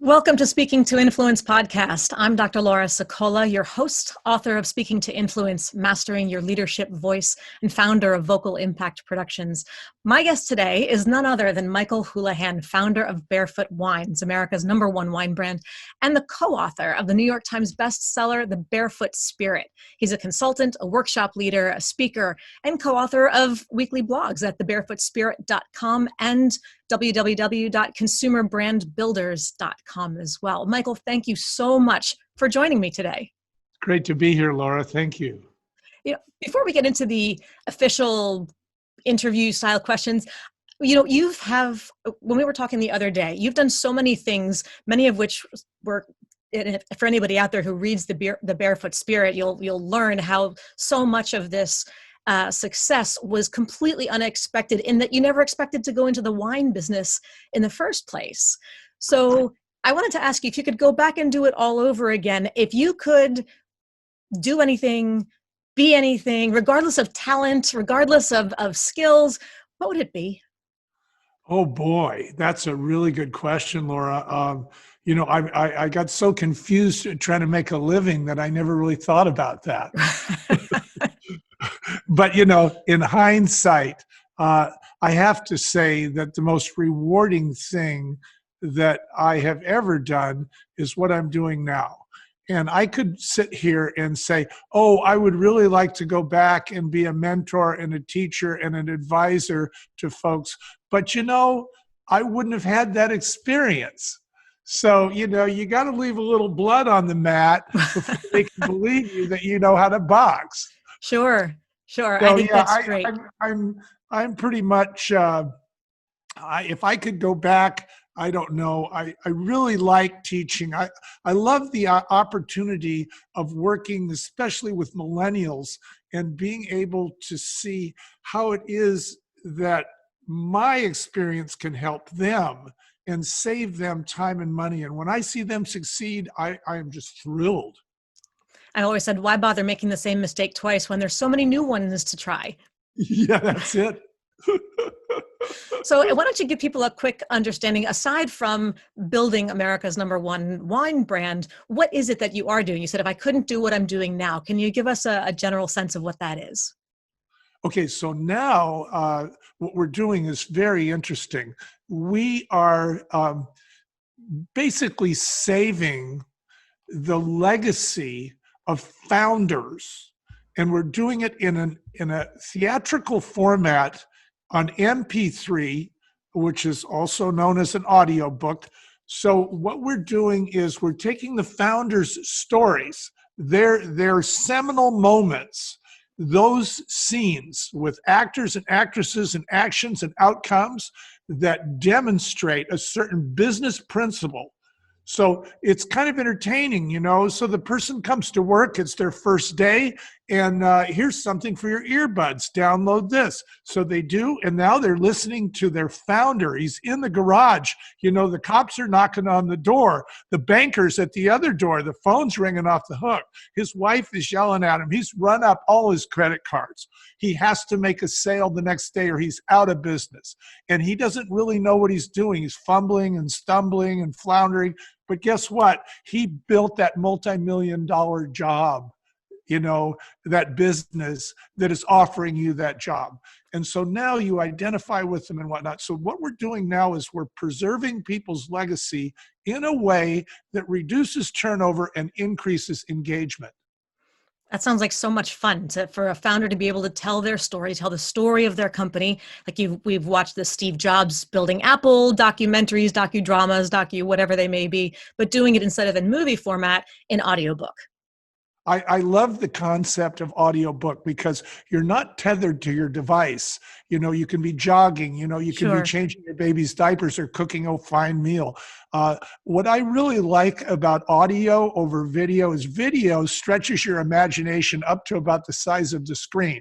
Welcome to Speaking to Influence podcast. I'm Dr. Laura Sokola, your host, author of Speaking to Influence, Mastering Your Leadership Voice, and founder of Vocal Impact Productions. My guest today is none other than Michael Houlihan, founder of Barefoot Wines, America's #1 wine brand, and the co-author of the New York Times bestseller, The Barefoot Spirit. He's a consultant, a workshop leader, a speaker, and co-author of weekly blogs at thebarefootspirit.com and www.consumerbrandbuilders.com as well. Michael, thank you so much for joining me today. Great to be here, Laura. Thank you. Before we get into the official interview style questions, when we were talking the other day, you've done so many things, many of which were, for anybody out there who reads the Barefoot Spirit, you'll learn how so much of this success was completely unexpected, in that you never expected to go into the wine business in the first place. So I wanted to ask you if you could go back and do it all over again. If you could do anything, be anything, regardless of talent, regardless of skills, what would it be? Oh boy, that's a really good question, Laura. I got so confused trying to make a living that I never really thought about that. But, in hindsight, I have to say that the most rewarding thing that I have ever done is what I'm doing now. And I could sit here and say, oh, I would really like to go back and be a mentor and a teacher and an advisor to folks. But, I wouldn't have had that experience. So, you got to leave a little blood on the mat before they can believe you that you know how to box. Sure. So, I think that's great. I'm pretty much, if I could go back, I don't know. I really like teaching. I love the opportunity of working, especially with millennials, and being able to see how it is that my experience can help them and save them time and money. And when I see them succeed, I am just thrilled. I always said, why bother making the same mistake twice when there's so many new ones to try? Yeah, that's it. So why don't you give people a quick understanding, aside from building America's #1 wine brand, what is it that you are doing? You said, if I couldn't do what I'm doing now, can you give us a general sense of what that is? Okay, so now what we're doing is very interesting. We are basically saving the legacy of founders, and we're doing it in a theatrical format on MP3, which is also known as an audiobook. So what we're doing is we're taking the founders' stories, their seminal moments, those scenes with actors and actresses and actions and outcomes that demonstrate a certain business principle. So it's kind of entertaining, so the person comes to work, it's their first day, and here's something for your earbuds, download this. So they do, and now they're listening to their founder. He's in the garage. The cops are knocking on the door. The banker's at the other door. The phone's ringing off the hook. His wife is yelling at him. He's run up all his credit cards. He has to make a sale the next day or he's out of business. And he doesn't really know what he's doing. He's fumbling and stumbling and floundering. But guess what? He built that multi-million-dollar job, that business that is offering you that job. And so now you identify with them and whatnot. So what we're doing now is we're preserving people's legacy in a way that reduces turnover and increases engagement. That sounds like so much fun for a founder to be able to tell their story, tell the story of their company. Like we've watched the Steve Jobs building Apple documentaries, docudramas, whatever they may be, but doing it instead of in movie format in audiobook. I love the concept of audiobook because you're not tethered to your device. You can be jogging, you can Sure. be changing your baby's diapers or cooking a fine meal. What I really like about audio over video is video stretches your imagination up to about the size of the screen.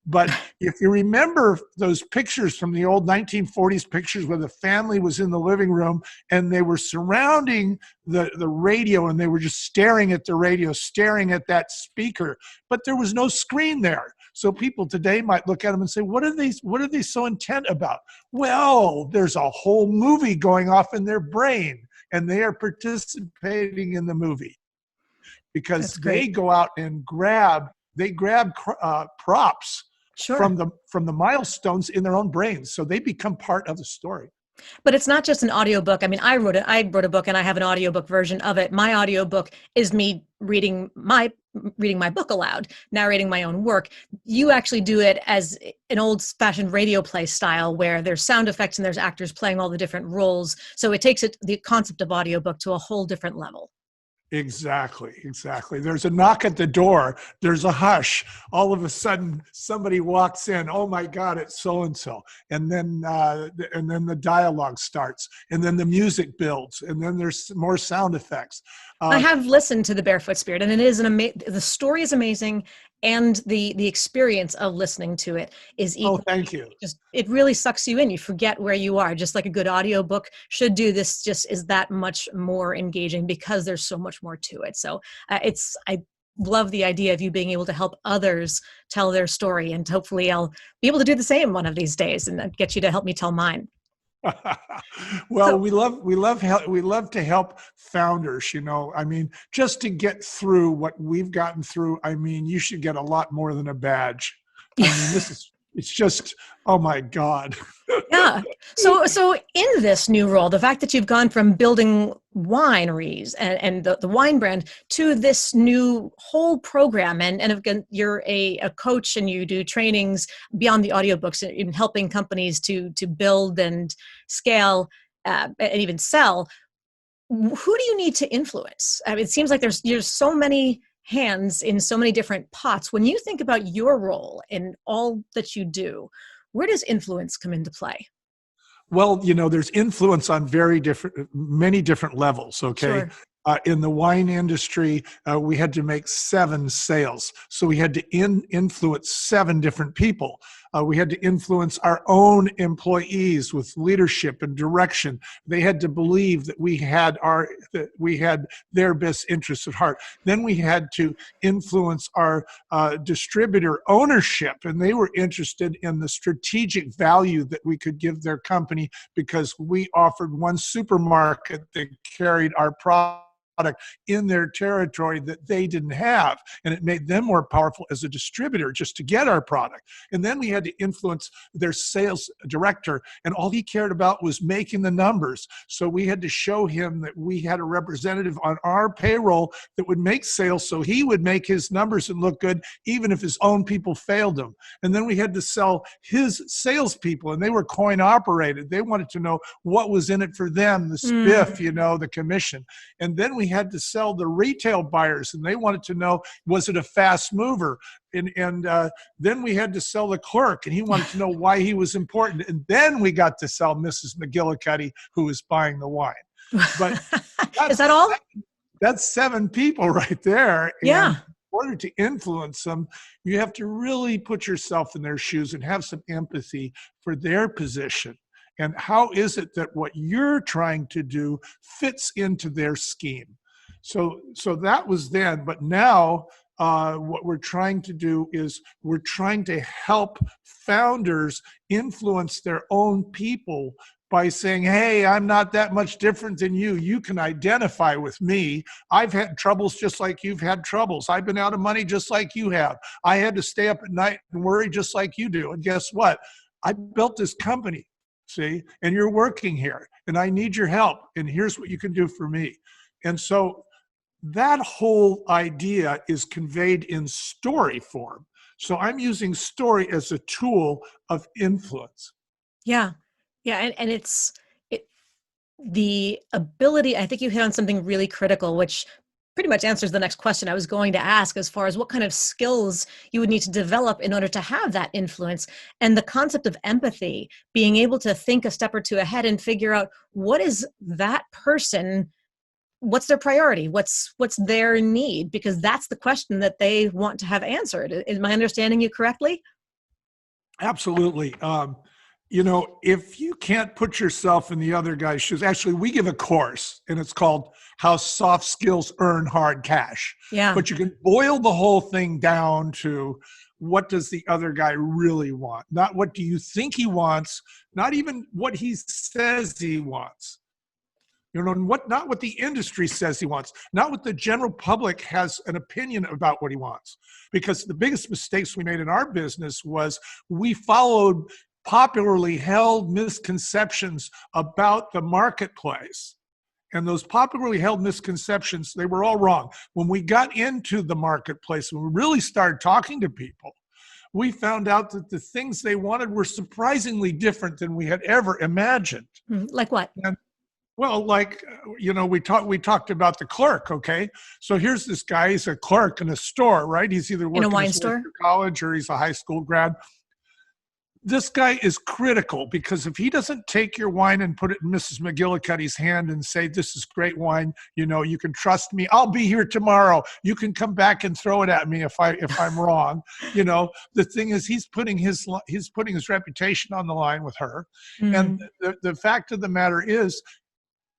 But if you remember those pictures from the old 1940s pictures where the family was in the living room and they were surrounding the radio and they were just staring at the radio, staring at that speaker, but there was no screen there. So people today might look at them and say, what are they so intent about? Well, there's a whole movie going off in their brain. and they are participating in the movie because That's they great. go out and grab props Sure. from the milestones in their own brains, so they become part of the story. But it's not just an audiobook. I mean, I wrote a book and I have an audiobook version of it. My audiobook is me reading my book aloud, narrating my own work. You actually do it as an old-fashioned radio play style where there's sound effects and there's actors playing all the different roles. So it takes the concept of audiobook to a whole different level. Exactly, exactly. There's a knock at the door. There's a hush. All of a sudden, somebody walks in. Oh my God, it's so and so. And then the dialogue starts, and then the music builds, and then there's more sound effects. I have listened to the Barefoot Spirit, and it is the story is amazing, and the experience of listening to it is Oh, equally thank you. just, it really sucks you in. You forget where you are, just like a good audiobook should do. This just is that much more engaging because there's so much more to it. So I love the idea of you being able to help others tell their story, and hopefully I'll be able to do the same one of these days and get you to help me tell mine. Well, So we love to help founders, I mean, just to get through what we've gotten through. I mean, you should get a lot more than a badge. I mean, it's just, oh my God. yeah. So in this new role, the fact that you've gone from building wineries and the wine brand to this new whole program, and again, you're a coach and you do trainings beyond the audiobooks in helping companies to build and scale and even sell. Who do you need to influence? I mean, it seems like there's so many hands in so many different pots. When you think about your role in all that you do, where does influence come into play? Well, there's influence on many different levels. Okay. Sure. In the wine industry, we had to make 7 sales. So we had to influence 7 different people. We had to influence our own employees with leadership and direction. They had to believe that we had their best interests at heart. Then we had to influence our distributor ownership, and they were interested in the strategic value that we could give their company because we offered one supermarket that carried our product in their territory that they didn't have, and it made them more powerful as a distributor just to get our product. And then we had to influence their sales director, and all he cared about was making the numbers. So we had to show him that we had a representative on our payroll that would make sales, so he would make his numbers and look good even if his own people failed him. And then we had to sell his salespeople, and they were coin operated. They wanted to know what was in it for them, the spiff, the commission. And then we had to sell the retail buyers, and they wanted to know, was it a fast mover? And then we had to sell the clerk, and he wanted to know why he was important. And then we got to sell Mrs. McGillicuddy, who was buying the wine. But Is that all? that's 7 people right there. Yeah. And in order to influence them, you have to really put yourself in their shoes and have some empathy for their position. And how is it that what you're trying to do fits into their scheme? So that was then. But now what we're trying to do is we're trying to help founders influence their own people by saying, hey, I'm not that much different than you. You can identify with me. I've had troubles just like you've had troubles. I've been out of money just like you have. I had to stay up at night and worry just like you do. And guess what? I built this company. See, and you're working here, and I need your help, and here's what you can do for me. And so that whole idea is conveyed in story form. So I'm using story as a tool of influence. Yeah. Yeah. And the ability, I think you hit on something really critical, which pretty much answers the next question I was going to ask, as far as what kind of skills you would need to develop in order to have that influence. And the concept of empathy, being able to think a step or two ahead and figure out what is that person, what's their priority, what's their need, because that's the question that they want to have answered. Is my understanding you correctly? Absolutely. If you can't put yourself in the other guy's shoes, actually, we give a course, and it's called How Soft Skills Earn Hard Cash. Yeah. But you can boil the whole thing down to, what does the other guy really want? Not what do you think he wants, not even what he says he wants. not what the industry says he wants, not what the general public has an opinion about what he wants. Because the biggest mistakes we made in our business was we followed popularly held misconceptions about the marketplace. And those popularly held misconceptions, they were all wrong. When we got into the marketplace, when we really started talking to people, we found out that the things they wanted were surprisingly different than we had ever imagined. Like what? And, well, like, we talked about the clerk, okay? So here's this guy, he's a clerk in a store, right? He's either working In a wine his way store? through college or he's a high school grad. This guy is critical because if he doesn't take your wine and put it in Mrs. McGillicuddy's hand and say, this is great wine, you can trust me. I'll be here tomorrow. You can come back and throw it at me if I'm wrong. The thing is he's putting his reputation on the line with her. And the fact of the matter is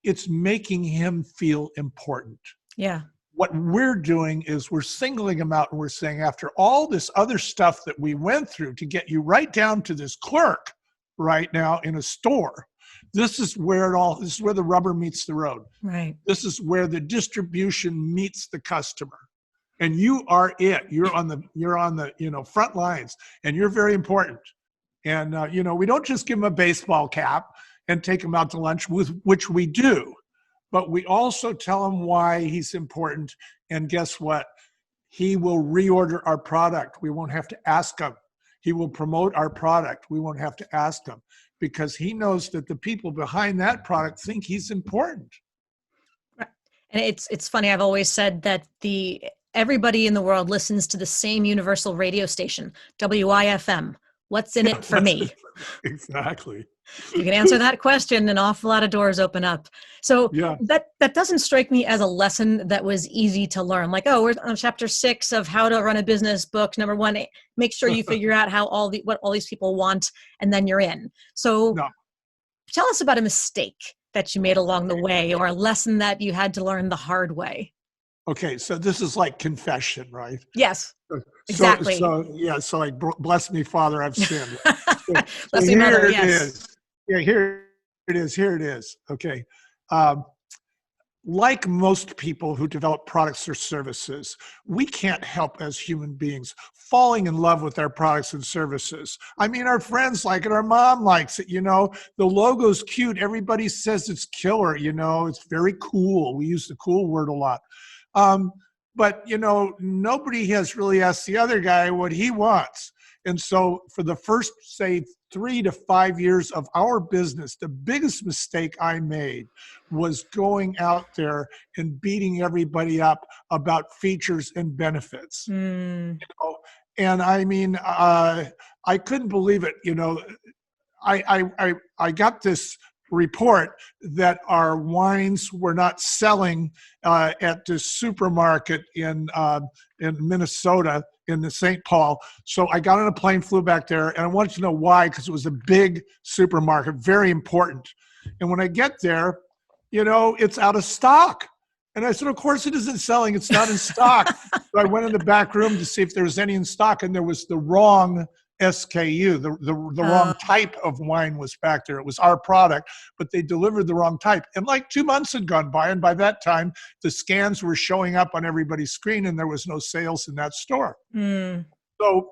it's making him feel important. Yeah. What we're doing is we're singling them out and we're saying, after all this other stuff that we went through to get you right down to this clerk right now in a store, this is where the rubber meets the road. Right. This is where the distribution meets the customer. And you are it. You're on the front lines, and you're very important. And we don't just give them a baseball cap and take them out to lunch, which we do. But we also tell him why he's important. And guess what? He will reorder our product. We won't have to ask him. He will promote our product. We won't have to ask him because he knows that the people behind that product think he's important. And it's funny. I've always said that everybody in the world listens to the same universal radio station, WIFM. What's in it for me? Exactly. You can answer that question, an awful lot of doors open up. So that doesn't strike me as a lesson that was easy to learn. Like, we're on chapter 6 of How to Run a Business book. Number 1, make sure you figure out what all these people want, and then you're in. So tell us about a mistake that you made along the way, or a lesson that you had to learn the hard way. Okay, so this is like confession, right? Yes, exactly. So like, bless me, Father, I've sinned. Bless me, Mother, yes. Is. Yeah, here it is. Okay. Like most people who develop products or services, we can't help as human beings falling in love with our products and services. I mean, our friends like it, our mom likes it, the logo's cute. Everybody says it's killer, it's very cool. We use the cool word a lot. But nobody has really asked the other guy what he wants. And so for the first, say, 3 to 5 years of our business, the biggest mistake I made was going out there and beating everybody up about features and benefits. And I mean, I couldn't believe it. I got this report that our wines were not selling at this supermarket in Minnesota, in the St. Paul. So I got on a plane, flew back there, and I wanted to know why, because it was a big supermarket, very important. And when I get there, it's out of stock. And I said, of course it isn't selling. It's not in stock. So I went in the back room to see if there was any in stock, and there was the wrong SKU. The wrong type of wine was back there. It was our product, but they delivered the wrong type. And like 2 months had gone by, and by that time, the scans were showing up on everybody's screen, and there was no sales in that store. So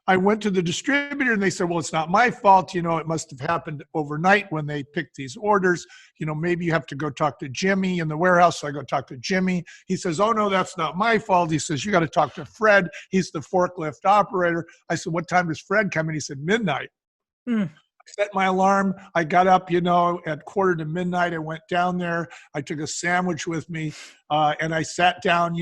I went to the distributor, and they said, well, it's not my fault. It must have happened overnight when they picked these orders. Maybe you have to go talk to Jimmy in the warehouse. So I go talk to Jimmy. He says, oh, no, that's not my fault. He says, you got to talk to Fred. He's the forklift operator. I said, what time does Fred come in? He said, midnight. I set my alarm. I got up, at 1:45. I went down there. I took a sandwich with me, and I sat down,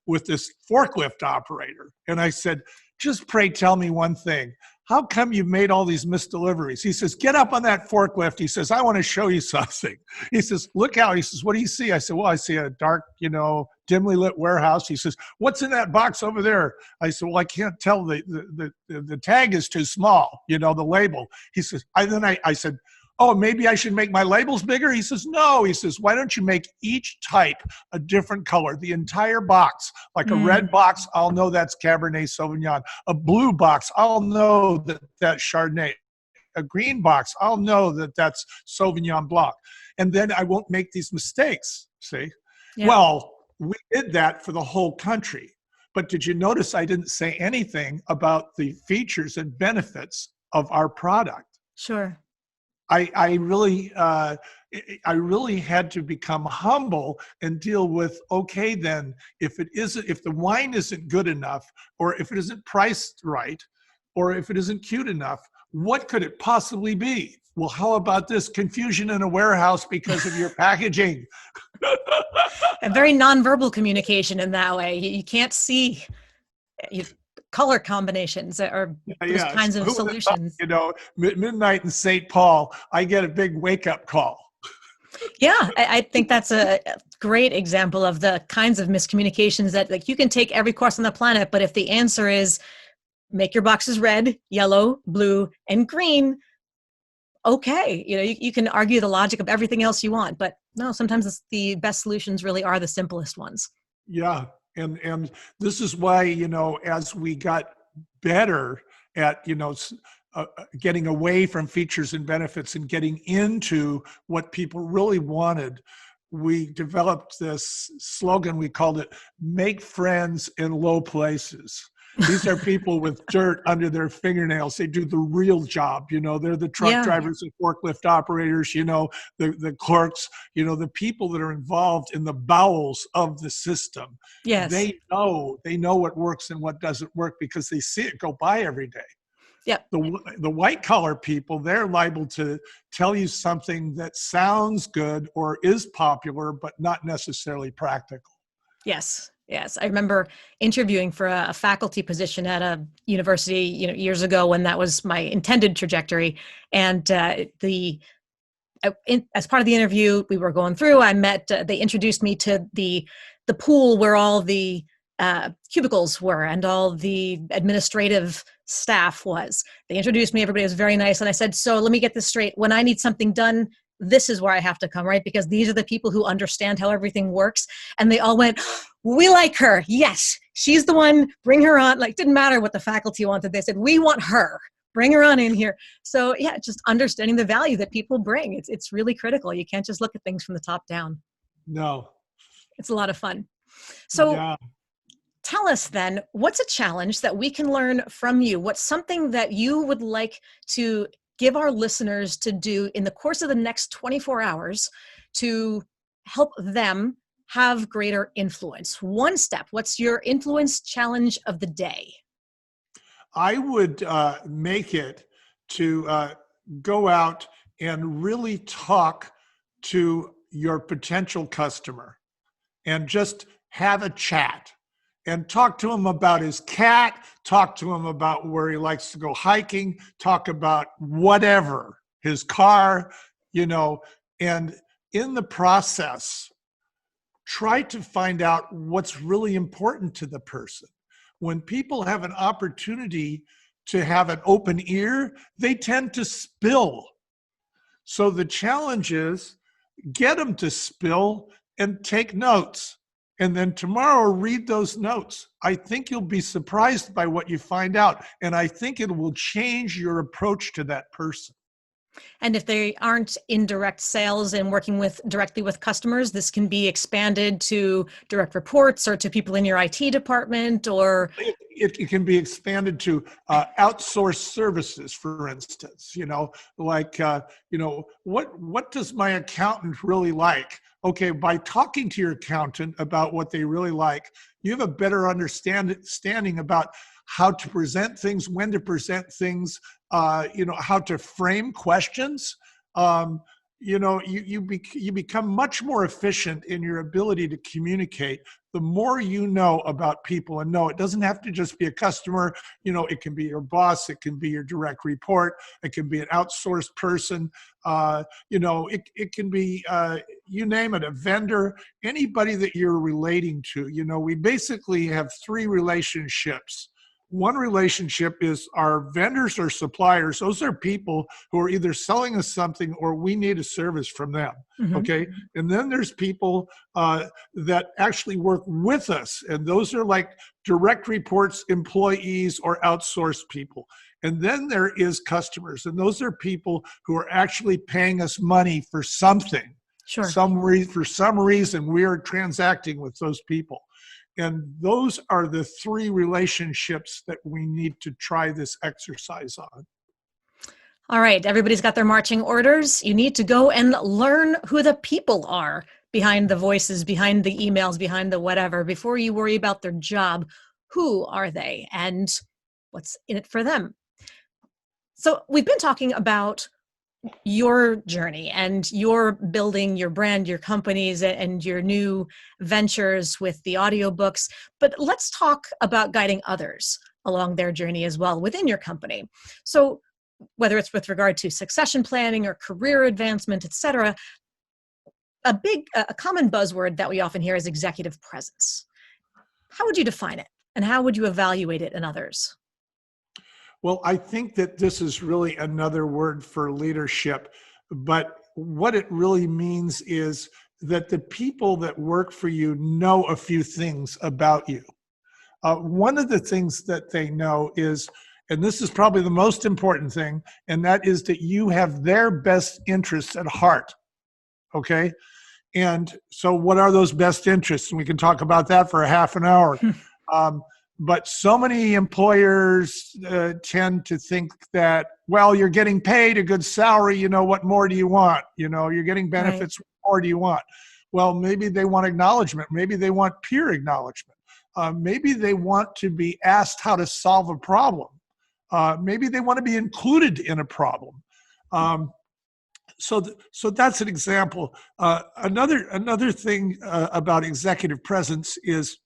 with this forklift operator. And I said, just pray tell me one thing. How come you've made all these missed deliveries? He says, get up on that forklift. He says, I want to show you something. He says, look out. He says, what do you see? I said, well, I see a dark, dimly lit warehouse. He says, what's in that box over there? I said, well, I can't tell. The tag is too small, the label. He says, I said, oh, maybe I should make my labels bigger? He says, no. He says, why don't you make each type a different color, the entire box? Like a red box, I'll know that's Cabernet Sauvignon. A blue box, I'll know that's Chardonnay. a green box, I'll know that that's Sauvignon Blanc. And then I won't make these mistakes, see? Yeah. Well, we did that for the whole country. But did you notice I didn't say anything about the features and benefits of our product? Sure. I really had to become humble and deal with, okay, then if the wine isn't good enough, or if it isn't priced right, or if it isn't cute enough, what could it possibly be? Well, how about this confusion in a warehouse because of your packaging? A very nonverbal communication in that way. You can't see you, color combinations or those Yes. kinds of Who would have thought, solutions. midnight in St. Paul, I get a big wake-up call. Yeah, I think that's a great example of the kinds of miscommunications that, like, you can take every course on the planet, but if the answer is make your boxes red, yellow, blue, and green, okay, you can argue the logic of everything else you want, but no, sometimes the best solutions really are the simplest ones. Yeah. And this is why, as we got better at, getting away from features and benefits and getting into what people really wanted, we developed this slogan. We called it "Make Friends in Low Places." These are people with dirt under their fingernails. They do the real job. They're the truck Yeah. drivers and forklift operators, the clerks, the people that are involved in the bowels of the system. Yes. They know what works and what doesn't work because they see it go by every day. Yep. The white collar people, they're liable to tell you something that sounds good or is popular, but not necessarily practical. Yes. Yes. I remember interviewing for a faculty position at a university, years ago when that was my intended trajectory. And as part of the interview we were going through, they introduced me to the pool where all the cubicles were and all the administrative staff was. They introduced me, everybody was very nice. And I said, so let me get this straight. When I need something done, this is where I have to come, right? Because these are the people who understand how everything works. And they all went, we like her. Yes, she's the one. Bring her on. Like, didn't matter what the faculty wanted. They said, we want her. Bring her on in here. So yeah, just understanding the value that people bring. It's really critical. You can't just look at things from the top down. No. It's a lot of fun. So Yeah. tell us then, what's a challenge that we can learn from you? What's something that you would like to give our listeners to do in the course of the next 24 hours to help them have greater influence? One step. What's your influence challenge of the day? I would make it to go out and really talk to your potential customer and just have a chat and talk to him about his cat, talk to him about where he likes to go hiking, talk about whatever, his car, and in the process, try to find out what's really important to the person. When people have an opportunity to have an open ear, they tend to spill. So the challenge is get them to spill and take notes. And then tomorrow, read those notes. I think you'll be surprised by what you find out. And I think it will change your approach to that person. And if they aren't in direct sales and working directly with customers, this can be expanded to direct reports or to people in your IT department, or it can be expanded to outsourced services, for instance. What does my accountant really like? Okay, by talking to your accountant about what they really like, you have a better understanding about how to present things, when to present things, how to frame questions. You become much more efficient in your ability to communicate the more you know about people. And no, it doesn't have to just be a customer. It can be your boss, it can be your direct report, it can be an outsourced person. It can be, you name it, a vendor, anybody that you're relating to. We basically have three relationships. One relationship is our vendors or suppliers. Those are people who are either selling us something or we need a service from them. Mhm. Okay. And then there's people that actually work with us. And those are like direct reports, employees, or outsourced people. And then there is customers, and those are people who are actually paying us money for something. Sure. For some reason, we are transacting with those people. And those are the three relationships that we need to try this exercise on. All right, everybody's got their marching orders. You need to go and learn who the people are behind the voices, behind the emails, behind the whatever. Before you worry about their job, who are they and what's in it for them? So we've been talking about your journey and your building your brand, your companies, and your new ventures with the audiobooks. But let's talk about guiding others along their journey as well within your company. So whether it's with regard to succession planning or career advancement, et cetera, a common buzzword that we often hear is executive presence. How would you define it, and how would you evaluate it in others? Well, I think that this is really another word for leadership, but what it really means is that the people that work for you know a few things about you. One of the things that they know is, and this is probably the most important thing, and that is that you have their best interests at heart, okay? And so what are those best interests? And we can talk about that for a half an hour. But so many employers tend to think that, well, you're getting paid a good salary, you know, what more do you want? You know, you're getting benefits, right. What more do you want? Well, maybe they want acknowledgement. Maybe they want peer acknowledgement. Maybe they want to be asked how to solve a problem. Maybe they want to be included in a problem. So that's an example. Another thing about executive presence is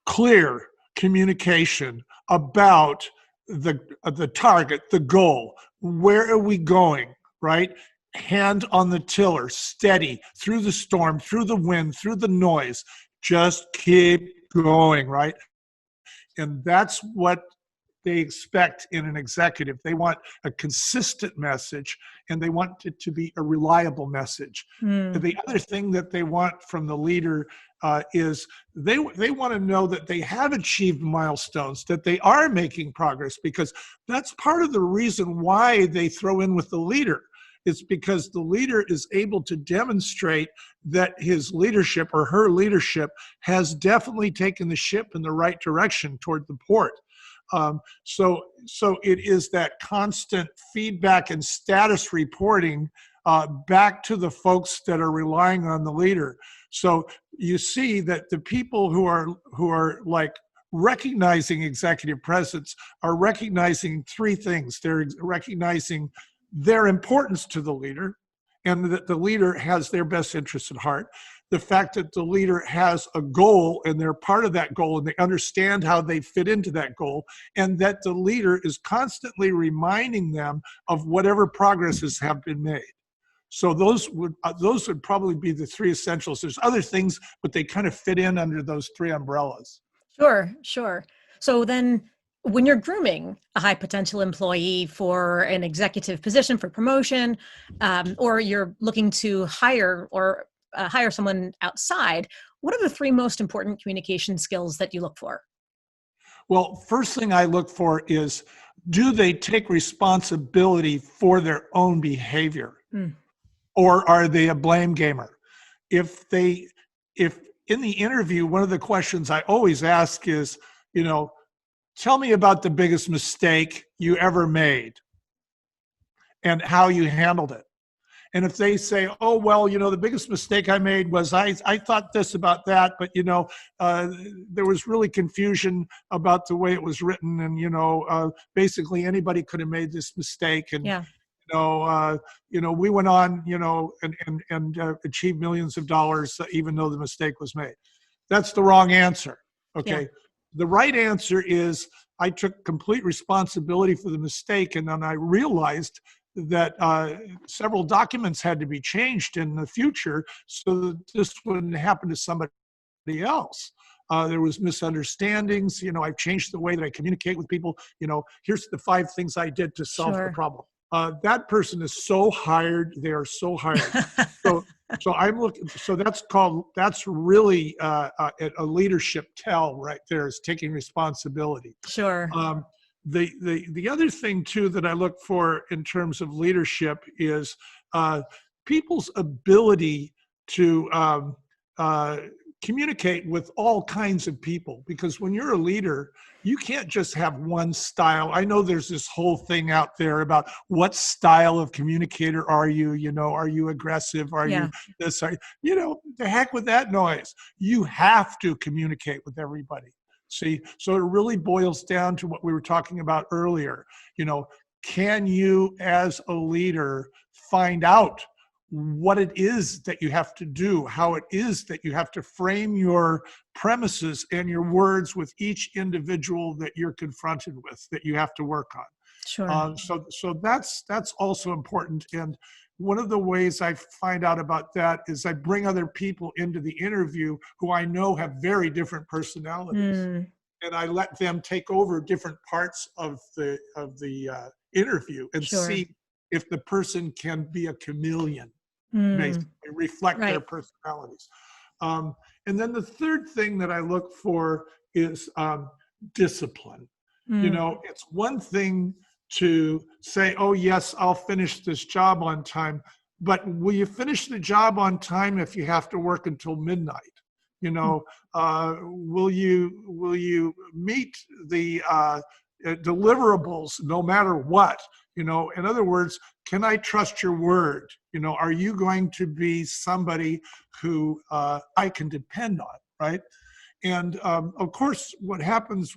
clear communication about the target, the goal. Where are we going, right? Hand on the tiller, steady, through the storm, through the wind, through the noise. Just keep going, right? And that's what they expect in an executive. They want a consistent message, and they want it to be a reliable message. The other thing that they want from the leader is they want to know that they have achieved milestones, that they are making progress, because that's part of the reason why they throw in with the leader. It's because the leader is able to demonstrate that his leadership or her leadership has definitely taken the ship in the right direction toward the port. So it is that constant feedback and status reporting back to the folks that are relying on the leader. So you see that the people who are like recognizing executive presence are recognizing three things. They're recognizing their importance to the leader, and that the leader has their best interests at heart. The fact that the leader has a goal and they're part of that goal and they understand how they fit into that goal, and that the leader is constantly reminding them of whatever progresses have been made. So those would probably be the three essentials. There's other things, but they kind of fit in under those three umbrellas. Sure. So then when you're grooming a high potential employee for an executive position, for promotion, or you're looking to hire someone outside, what are the three most important communication skills that you look for? Well, first thing I look for is, do they take responsibility for their own behavior? Or are they a blame gamer? If in the interview, one of the questions I always ask is, tell me about the biggest mistake you ever made and how you handled it. And if they say, oh, well, the biggest mistake I made was I thought this about that, but, there was really confusion about the way it was written. And, basically anybody could have made this mistake. And, yeah. We went on, and achieved millions of dollars, even though the mistake was made. That's the wrong answer. Okay. Yeah. The right answer is, I took complete responsibility for the mistake. And then I realized that several documents had to be changed in the future so that this wouldn't happen to somebody else. There was misunderstandings. I've changed the way that I communicate with people. Here's the 5 things I did to solve the problem. That person is so hired. They are so hired. So I'm looking. So that's really a leadership tell right there, is taking responsibility. Sure. The other thing too that I look for in terms of leadership is people's ability to communicate with all kinds of people, because when you're a leader, you can't just have one style. I know there's this whole thing out there about what style of communicator are you? You know, are you aggressive? Are you this? The heck with that noise. You have to communicate with everybody. See, so it really boils down to what we were talking about earlier. Can you as a leader find out what it is that you have to do, how it is that you have to frame your premises and your words with each individual that you're confronted with, that you have to work on. Sure. So that's also important. And one of the ways I find out about that is I bring other people into the interview who I know have very different personalities, and I let them take over different parts of the interview and see if the person can be a chameleon, basically reflect their personalities. And then the third thing that I look for is discipline. It's one thing to say, oh yes, I'll finish this job on time, but will you finish the job on time if you have to work until midnight? Will you meet the deliverables no matter what? In other words, can I trust your word? Are you going to be somebody who I can depend on, right? And of course, what happens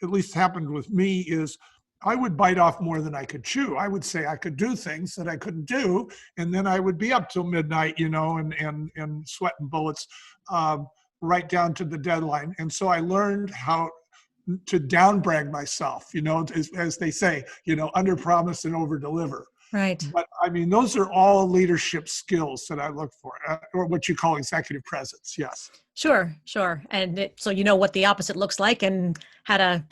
at least happened with me, is I would bite off more than I could chew. I would say I could do things that I couldn't do, and then I would be up till midnight, and sweating bullets right down to the deadline. And so I learned how to down brag myself, as they say, under promise and over deliver. Right. But I mean, those are all leadership skills that I look for, or what you call executive presence. Yes. Sure. And so you know what the opposite looks like and how to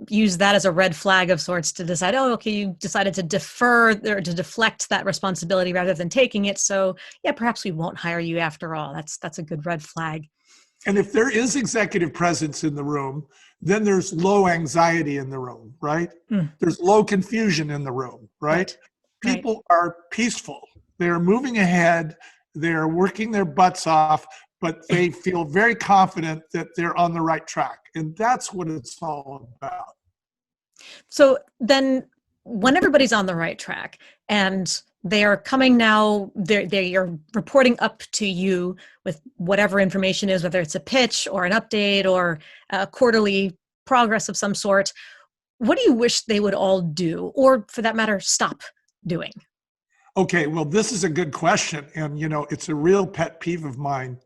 use that as a red flag of sorts to decide, oh, okay, you decided to defer or to deflect that responsibility rather than taking it. So yeah, perhaps we won't hire you after all. That's a good red flag. And if there is executive presence in the room, then there's low anxiety in the room, right? There's low confusion in the room, right? People are peaceful. They're moving ahead. They're working their butts off, but they feel very confident that they're on the right track. And that's what it's all about. So then when everybody's on the right track and they are coming now, they are reporting up to you with whatever information is, whether it's a pitch or an update or a quarterly progress of some sort, what do you wish they would all do, or for that matter, stop doing? Okay, well, this is a good question. And, it's a real pet peeve of mine,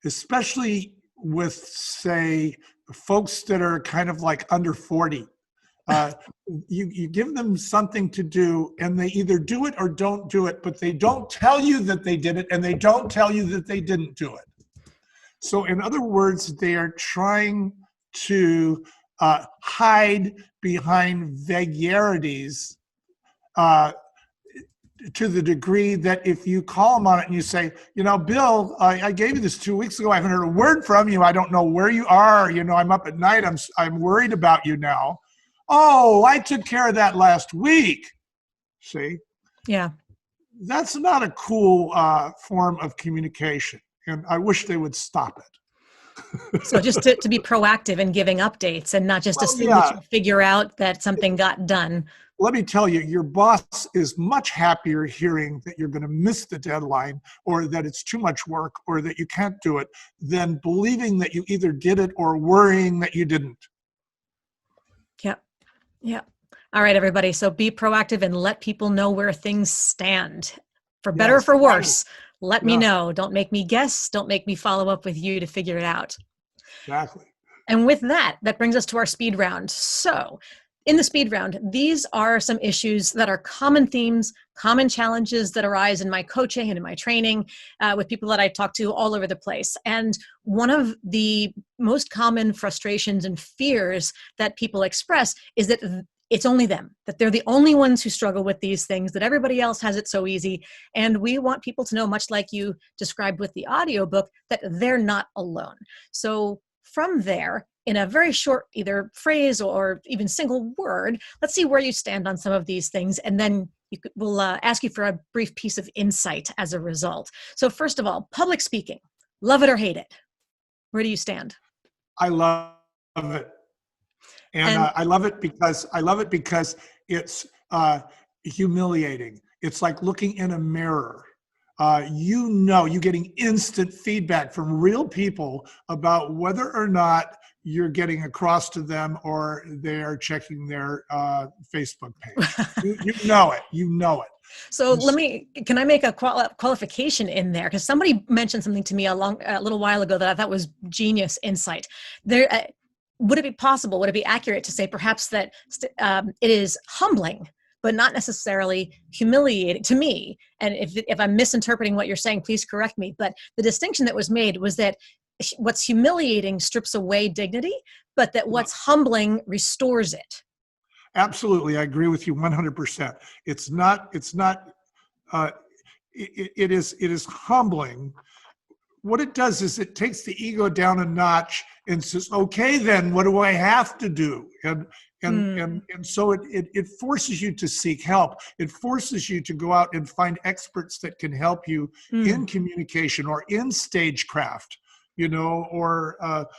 especially with, say, folks that are kind of like under 40. You give them something to do and they either do it or don't do it, but they don't tell you that they did it and they don't tell you that they didn't do it. So in other words, they are trying to hide behind vagaries to the degree that if you call them on it and you say, Bill, I gave you this 2 weeks ago. I haven't heard a word from you. I don't know where you are. I'm up at night. I'm worried about you now. Oh, I took care of that last week. See? Yeah. That's not a cool form of communication. And I wish they would stop it. So just to be proactive in giving updates and not just assume that you figure out that something got done. Let me tell you, your boss is much happier hearing that you're going to miss the deadline or that it's too much work or that you can't do it than believing that you either did it or worrying that you didn't. Yeah. All right, everybody. So be proactive and let people know where things stand. For better or for worse, let me know. Don't make me guess. Don't make me follow up with you to figure it out. Exactly. And with that brings us to our speed round. So in the speed round, these are some issues that are common themes, common challenges that arise in my coaching and in my training with people that I talk to all over the place. And one of the most common frustrations and fears that people express is that it's only them, that they're the only ones who struggle with these things, that everybody else has it so easy. And we want people to know, much like you described with the audiobook, that they're not alone. So from there, in a very short either phrase or even single word. Let's see where you stand on some of these things, and then we'll ask you for a brief piece of insight as a result. So first of all, public speaking, love it or hate it. Where do you stand? I love it. And And I love it because it's humiliating. It's like looking in a mirror. You're getting instant feedback from real people about whether or not you're getting across to them or they're checking their Facebook page. You know it. You know it. so can I make a qualification in there? Because somebody mentioned something to me a little while ago that I thought was genius insight. Would it be possible, would it be accurate to say perhaps that it is humbling, but not necessarily humiliating to me? And if I'm misinterpreting what you're saying, please correct me. But the distinction that was made was that what's humiliating strips away dignity, but that what's humbling restores it. Absolutely. I agree with you 100%. It is humbling. What it does is it takes the ego down a notch and says, okay, then what do I have to do? And so it forces you to seek help. It forces you to go out and find experts that can help you in communication or in stagecraft, or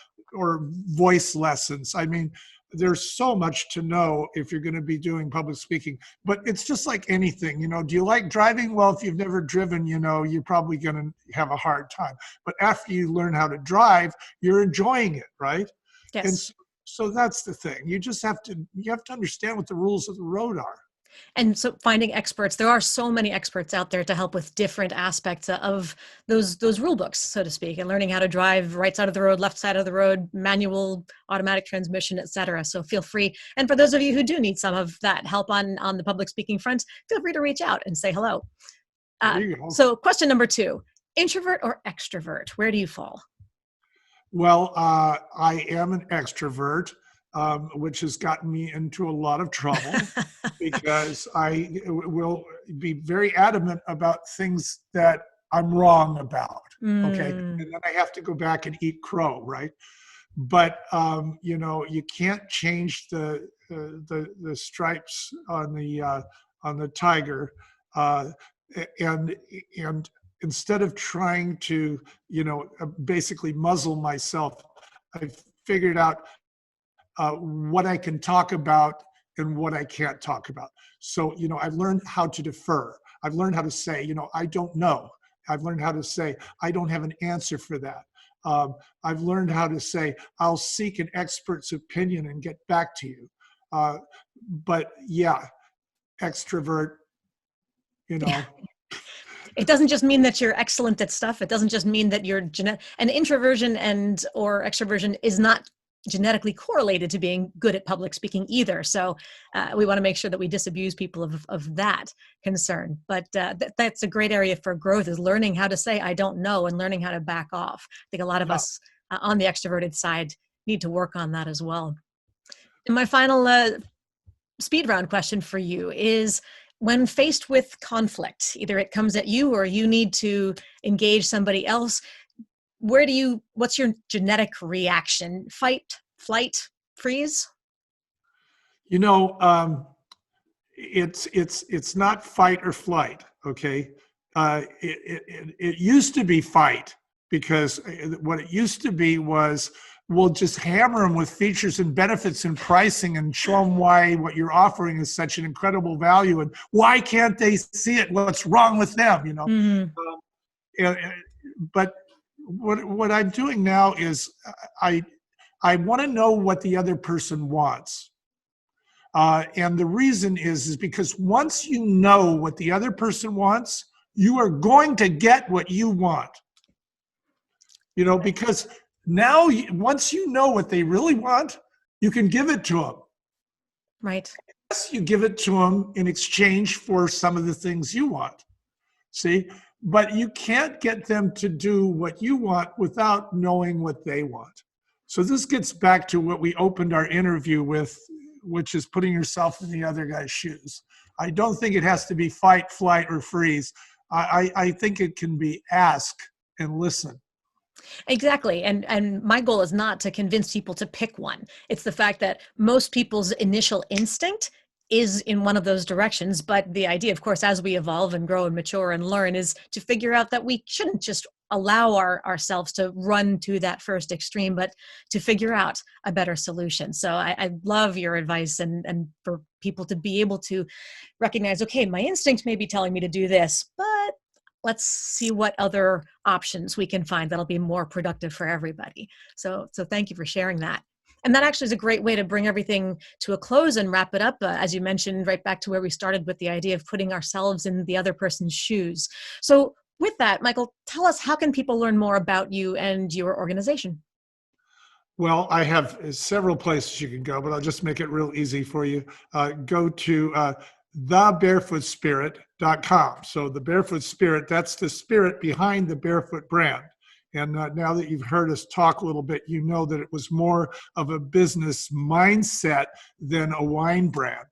voice lessons. I mean, there's so much to know if you're going to be doing public speaking, but it's just like anything, do you like driving? Well, if you've never driven, you're probably going to have a hard time, but after you learn how to drive, you're enjoying it. Right. Yes. And so that's the thing. You have to understand what the rules of the road are. And so finding experts, there are so many experts out there to help with different aspects of those rule books, so to speak, and learning how to drive right side of the road, left side of the road, manual, automatic transmission, etc. So feel free. And for those of you who do need some of that help on the public speaking front, feel free to reach out and say hello. There you go. So question number 2, introvert or extrovert? Where do you fall? Well, I am an extrovert. Which has gotten me into a lot of trouble because I will be very adamant about things that I'm wrong about. Okay. And then I have to go back and eat crow. Right. But, you can't change the stripes on the tiger. And instead of trying to, basically muzzle myself, I figured out what I can talk about and what I can't talk about. So, I've learned how to defer. I've learned how to say, I don't know. I've learned how to say, I don't have an answer for that. I've learned how to say, I'll seek an expert's opinion and get back to you. But yeah, extrovert, It doesn't just mean that you're excellent at stuff. It doesn't just mean that you're and introversion or extroversion is not genetically correlated to being good at public speaking either. So we want to make sure that we disabuse people of that concern. But that's a great area for growth, is learning how to say, I don't know, and learning how to back off. I think a lot of us on the extroverted side need to work on that as well. And my final speed round question for you is, when faced with conflict, either it comes at you or you need to engage somebody else, what's your genetic reaction? Fight, flight, freeze? It's not fight or flight. Okay. It used to be fight, because what it used to be was, we'll just hammer them with features and benefits and pricing and show them why what you're offering is such an incredible value, and why can't they see it? What's wrong with them? But what I'm doing now is I want to know what the other person wants. And the reason is because once you know what the other person wants, you are going to get what you want. Because now, once you know what they really want, you can give it to them. Right. Yes, you give it to them in exchange for some of the things you want. See? But you can't get them to do what you want without knowing what they want. So this gets back to what we opened our interview with, which is putting yourself in the other guy's shoes. I don't think it has to be fight, flight, or freeze. I think it can be ask and listen. Exactly. And my goal is not to convince people to pick one. It's the fact that most people's initial instinct is in one of those directions. But the idea, of course, as we evolve and grow and mature and learn, is to figure out that we shouldn't just allow ourselves to run to that first extreme, but to figure out a better solution. So I love your advice, and for people to be able to recognize, okay, my instinct may be telling me to do this, but let's see what other options we can find that'll be more productive for everybody. So thank you for sharing that. And that actually is a great way to bring everything to a close and wrap it up. As you mentioned, right back to where we started with the idea of putting ourselves in the other person's shoes. So with that, Michael, tell us, how can people learn more about you and your organization? Well, I have several places you can go, but I'll just make it real easy for you. Go to thebarefootspirit.com. So the Barefoot Spirit, that's the spirit behind the Barefoot brand. And now that you've heard us talk a little bit, you know that it was more of a business mindset than a wine brand.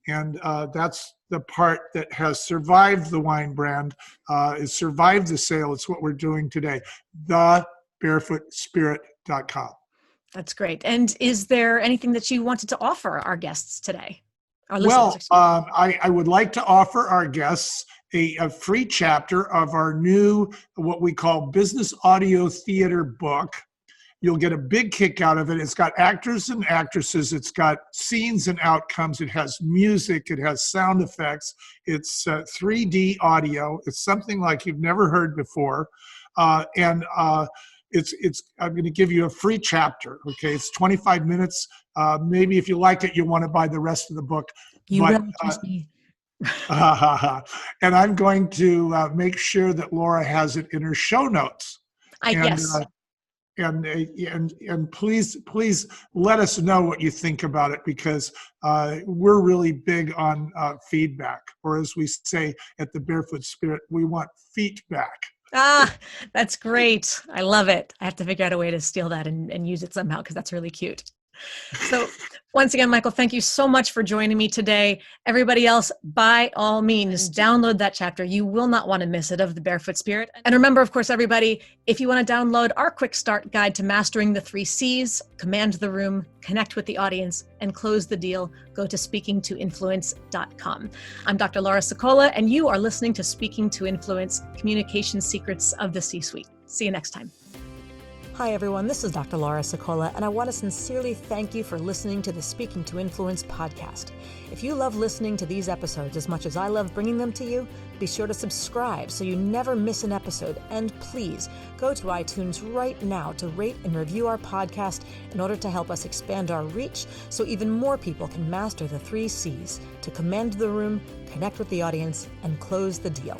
And that's the part that has survived the wine brand, has survived the sale. It's what we're doing today. Thebarefootspirit.com. That's great. And is there anything that you wanted to offer our guests today? Our Well, listeners, I would like to offer our guests a free chapter of our new, what we call Business Audio Theater book. You'll get a big kick out of it. It's got actors and actresses. It's got scenes and outcomes. It has music. It has sound effects. It's 3D audio. It's something like you've never heard before. And it's I'm going to give you a free chapter. Okay, it's 25 minutes. Maybe if you like it, you want to buy the rest of the book. you But, will trust me. and I'm going to make sure that Laura has it in her show notes. And, Yes. And please let us know what you think about it, because we're really big on feedback, or as we say at the Barefoot Spirit, we want feedback. That's great. I love it. I have to figure out a way to steal that and use it somehow, because that's really cute. So once again, Michael, thank you so much for joining me today. Everybody else, by all means, download that chapter. You will not want to miss it, of the Barefoot Spirit. And remember, of course, everybody, if you want to download our quick start guide to mastering the 3 C's, command the room, connect with the audience, and close the deal, go to speakingtoinfluence.com. I'm Dr. Laura Sicola, and you are listening to Speaking to Influence, Communication Secrets of the C-Suite. See you next time. Hi, everyone. This is Dr. Laura Sicola, and I want to sincerely thank you for listening to the Speaking to Influence podcast. If you love listening to these episodes as much as I love bringing them to you, be sure to subscribe so you never miss an episode. And please go to iTunes right now to rate and review our podcast in order to help us expand our reach so even more people can master the 3 C's to command the room, connect with the audience, and close the deal.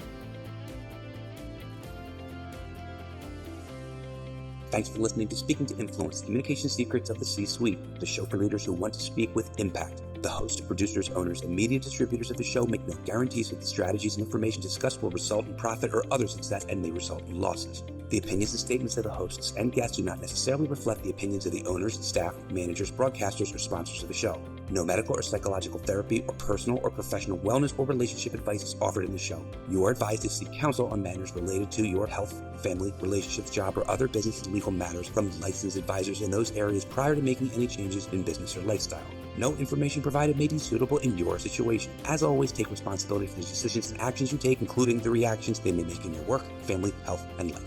Thanks for listening to Speaking to Influence, Communication Secrets of the C-Suite, the show for leaders who want to speak with impact. The hosts, producers, owners, and media distributors of the show make no guarantees that the strategies and information discussed will result in profit or other success, and may result in losses. The opinions and statements of the hosts and guests do not necessarily reflect the opinions of the owners, staff, managers, broadcasters, or sponsors of the show. No medical or psychological therapy or personal or professional wellness or relationship advice is offered in the show. You are advised to seek counsel on matters related to your health, family, relationships, job, or other business and legal matters from licensed advisors in those areas prior to making any changes in business or lifestyle. No information provided may be suitable in your situation. As always, take responsibility for the decisions and actions you take, including the reactions they may make in your work, family, health, and life.